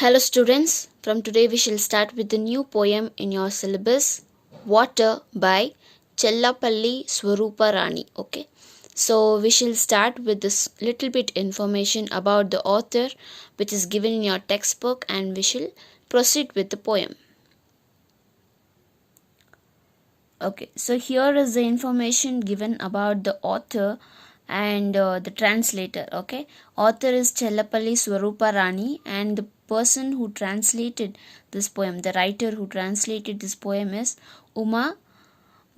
Hello students, from today we shall start with the new poem in your syllabus, Water by Chellapalli Swarupa Rani. Okay, so we shall start with this little bit information about the author which is given in your textbook, and we shall proceed with the poem. Okay, so here is the information given about the author and the translator. Okay, author is Chellapalli Swarupa Rani, and the person who translated this poem, the writer who translated this poem, is Uma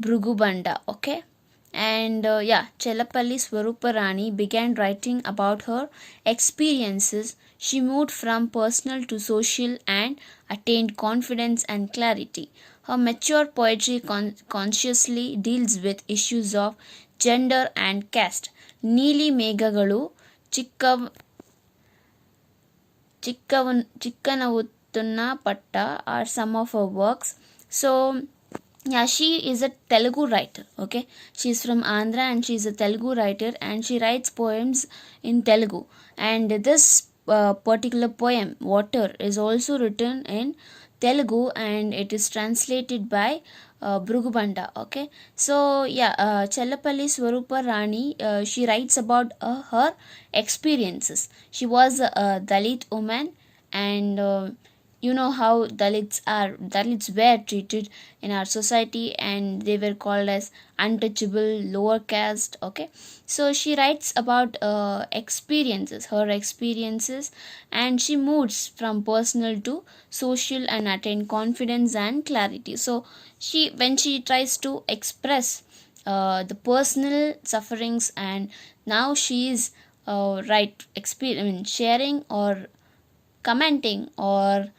Brugubanda. Okay, and Chellapalli Swarupa Rani began writing about her experiences. She moved from personal to social and attained confidence and clarity. Her mature poetry consciously deals with issues of gender and caste. Neeli Megagalu, Chikkanavuttunna Patta are some of her works. So, yeah, she is a Telugu writer. Okay, she's from Andhra and she's a Telugu writer, and she writes poems in Telugu. And this particular poem, Water, is also written in Telugu, and it is translated by Brugubanda. Okay, so Chellapalli Swarupa Rani, she writes about her experiences. She was a Dalit woman, and you know how Dalits were treated in our society, and they were called as untouchable, lower caste. Okay, so she writes about her experiences, and she moves from personal to social and attain confidence and clarity. So when she tries to express the personal sufferings, and now she is sharing or commenting or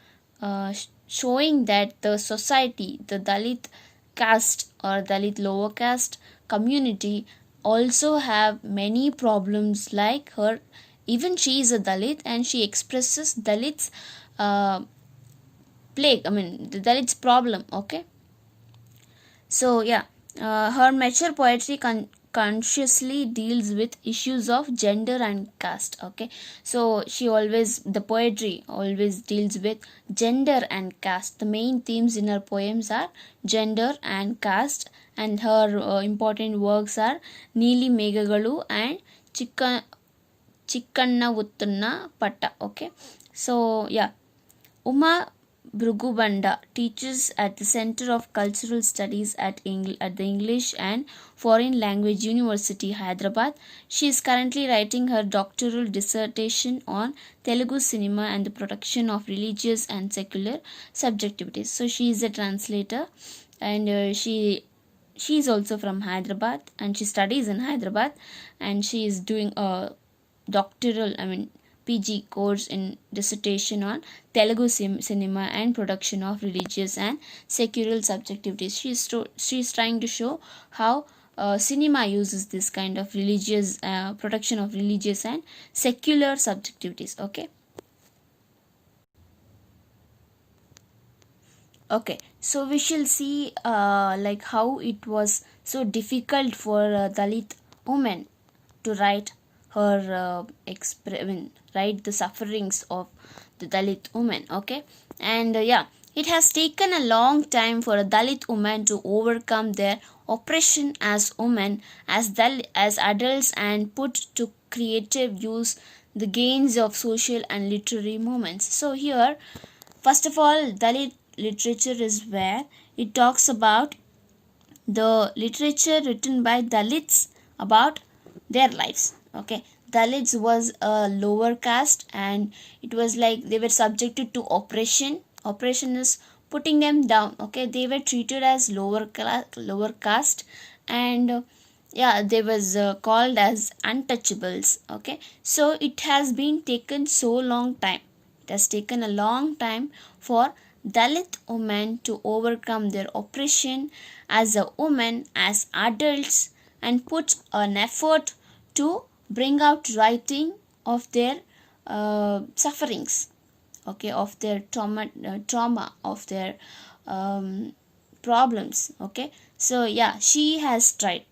showing that the society, the Dalit caste or Dalit lower caste community, also have many problems like her. Even she is a Dalit, and she expresses Dalit's the Dalit's problem. Okay, so her mature poetry consciously deals with issues of gender and caste. Okay, so the poetry always deals with gender and caste. The main themes in her poems are gender and caste, and her important works are Neeli Megagalu and Chikkannavuttunna Patta. Okay, so Uma Brugubanda teaches at the Center of Cultural Studies at the English and Foreign Language University, Hyderabad. She is currently writing her doctoral dissertation on Telugu cinema and the production of religious and secular subjectivities. So she is a translator, and she is also from Hyderabad, and she studies in Hyderabad, and she is doing a doctoral, PG course in dissertation on Telugu cinema and production of religious and secular subjectivities. She's trying to show how cinema uses this kind of religious production of religious and secular subjectivities. Okay, so we shall see how it was so difficult for Dalit women to write her write the sufferings of the Dalit woman. Okay, and it has taken a long time for a Dalit woman to overcome their oppression as women, as adults, and put to creative use the gains of social and literary movements. So here, first of all, Dalit literature is where it talks about the literature written by Dalits about their lives. Okay, Dalits was a lower caste, and it was like they were subjected to oppression. Oppression is putting them down. Okay, they were treated as lower caste, and they was called as untouchables. Okay, so it has been taken so long time. It has taken a long time for Dalit women to overcome their oppression as a woman, as adults, and put an effort to bring out writing of their sufferings, okay, of their trauma, of their problems. Okay, so she has tried.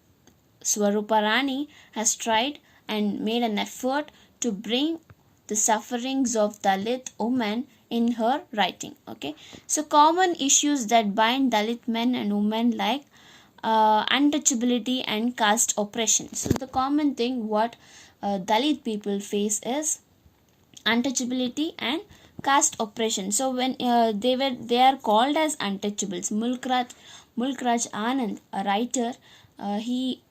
Swarupa Rani has tried and made an effort to bring the sufferings of Dalit women in her writing. Okay, so common issues that bind Dalit men and women, like untouchability and caste oppression. So the common thing what Dalit people face is untouchability and caste oppression. So when they are called as untouchables. Mulkraj Anand, a writer, he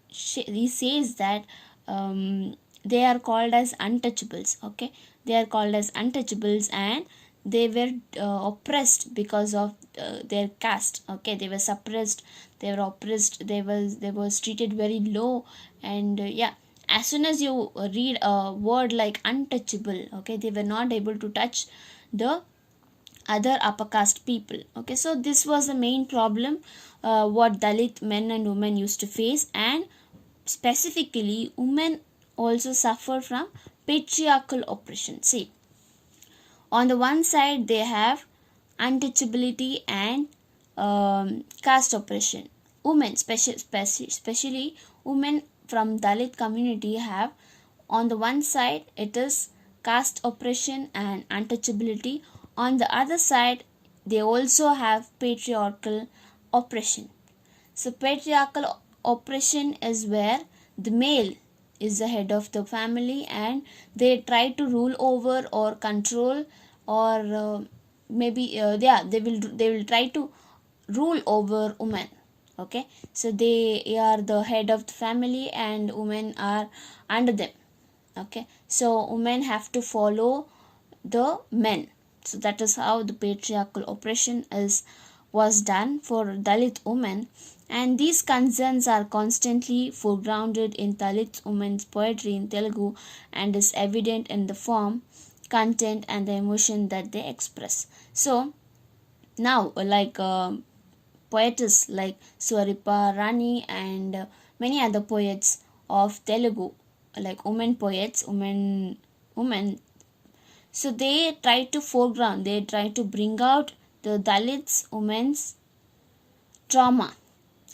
says that they are called as untouchables. Okay, they are called as untouchables, and they were oppressed because of their caste. Okay, they were suppressed, they were oppressed, they was treated very low, and yeah, as soon as you read a word like untouchable, okay, they were not able to touch the other upper caste people. Okay, so this was the main problem what Dalit men and women used to face, and specifically women also suffer from patriarchal oppression. See, on the one side they have untouchability and caste oppression. Women, especially women from Dalit community, have, on the one side it is caste oppression and untouchability. On the other side they also have patriarchal oppression. So patriarchal oppression is where the male is the head of the family, and they try to rule over or control, or maybe yeah, they will try to rule over women. Okay, so they are the head of the family and women are under them. Okay, so women have to follow the men. So that is how the patriarchal oppression was done for Dalit women, and these concerns are constantly foregrounded in Dalit women's poetry in Telugu, and is evident in the form, content, and the emotion that they express. So now, like poetess like Swaripa Rani and many other poets of Telugu, like women poets, women, so they try to foreground, they try to bring out the Dalits women's trauma,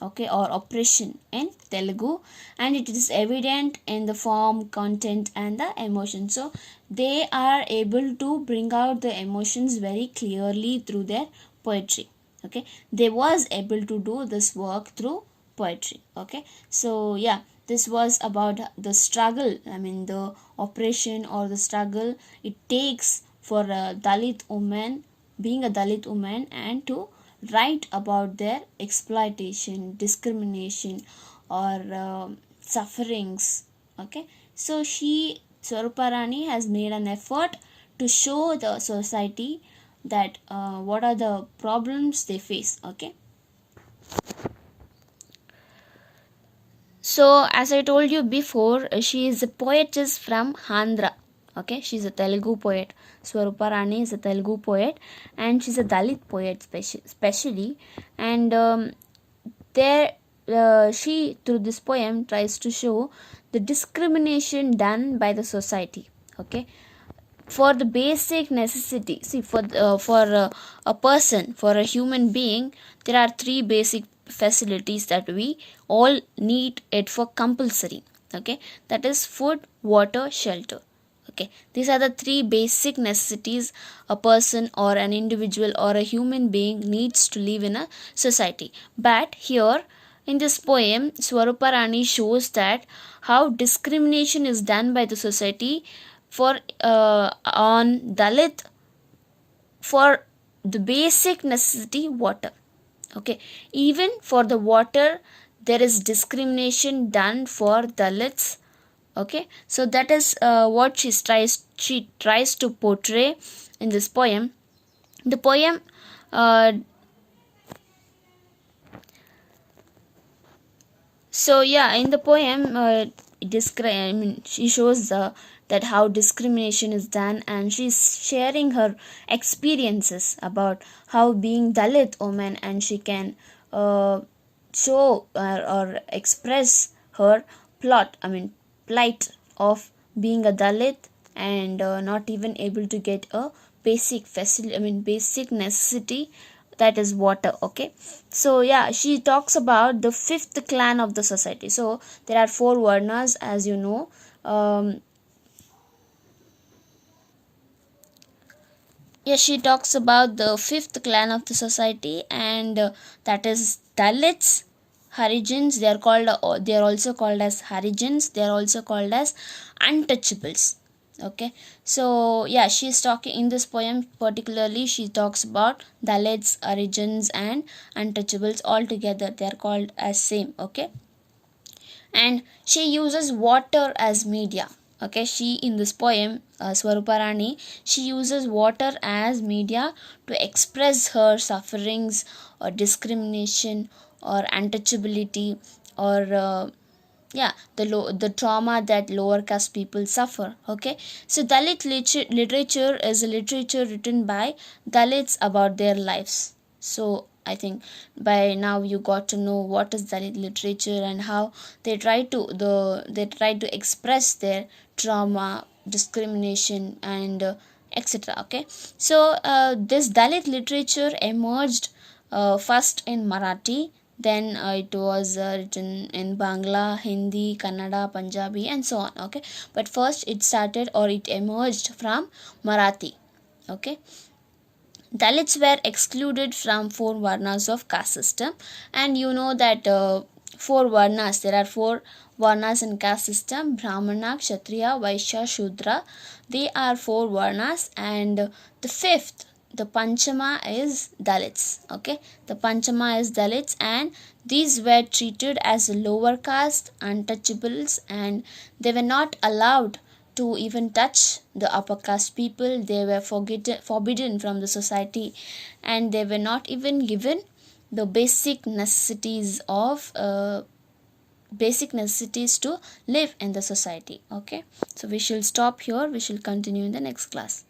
okay, or oppression in Telugu, and it is evident in the form, content, and the emotion. So they are able to bring out the emotions very clearly through their poetry. Okay, they was able to do this work through poetry. Okay, so yeah, this was about the struggle, I mean the oppression or the struggle it takes for a Dalit woman, being a Dalit woman, and to write about their exploitation, discrimination, or sufferings. Okay, so Swaruparani has made an effort to show the society that what are the problems they face. Okay, so as I told you before, she is a poetess from Andhra. Okay, she's a Telugu poet. Swarupa Rani is a Telugu poet, and she's a Dalit poet specially. And there, she through this poem tries to show the discrimination done by the society. Okay, for the basic necessity. See, for a person, for a human being, there are three basic facilities that we all need it for compulsory. Okay, that is food, water, shelter. Okay, these are the three basic necessities a person or an individual or a human being needs to live in a society. But here in this poem, Swarupa Rani shows that how discrimination is done by the society for on Dalit for the basic necessity, water. Okay, even for the water there is discrimination done for Dalits. Okay, so that is what she tries to portray in this poem. The poem so yeah, in the poem I mean, she shows that how discrimination is done, and she's sharing her experiences about how being Dalit woman, and she can show or express her plight of being a Dalit, and not even able to get a basic facility, basic necessity, that is water. Okay, so yeah, she talks about the fifth clan of the society. So there are four varnas, as you know. Yes, she talks about the fifth clan of the society, and that is Dalits, Harijans. They are also called as Harijans. They are also called as untouchables. Okay, so yeah, she's talking in this poem particularly. She talks about Dalits, Harijans, and untouchables all together. They are called as same. Okay, and she uses water as media. Okay, she in this poem, Swaruparani, she uses water as media to express her sufferings or discrimination or untouchability, or yeah, the trauma that lower caste people suffer. Okay, so Dalit literature is a literature written by Dalits about their lives. So I think by now you got to know what is Dalit literature and how they try to express their trauma, discrimination, and etc. Okay, so this Dalit literature emerged first in Marathi, then it was written in Bangla, Hindi, Kannada, Punjabi, and so on. Okay, but first it started or it emerged from Marathi. Okay, Dalits were excluded from four varnas of caste system, and you know that four varnas. There are four varnas in caste system: Brahmana, Kshatriya, Vaishya, Shudra. They are four varnas, and the fifth, the Panchama, is Dalits. Okay, the Panchama is Dalits, and these were treated as lower caste, untouchables, and they were not allowed to even touch the upper caste people. They were forbidden from the society, and they were not even given the basic necessities to live in the society. Okay, so we shall stop here. We shall continue in the next class.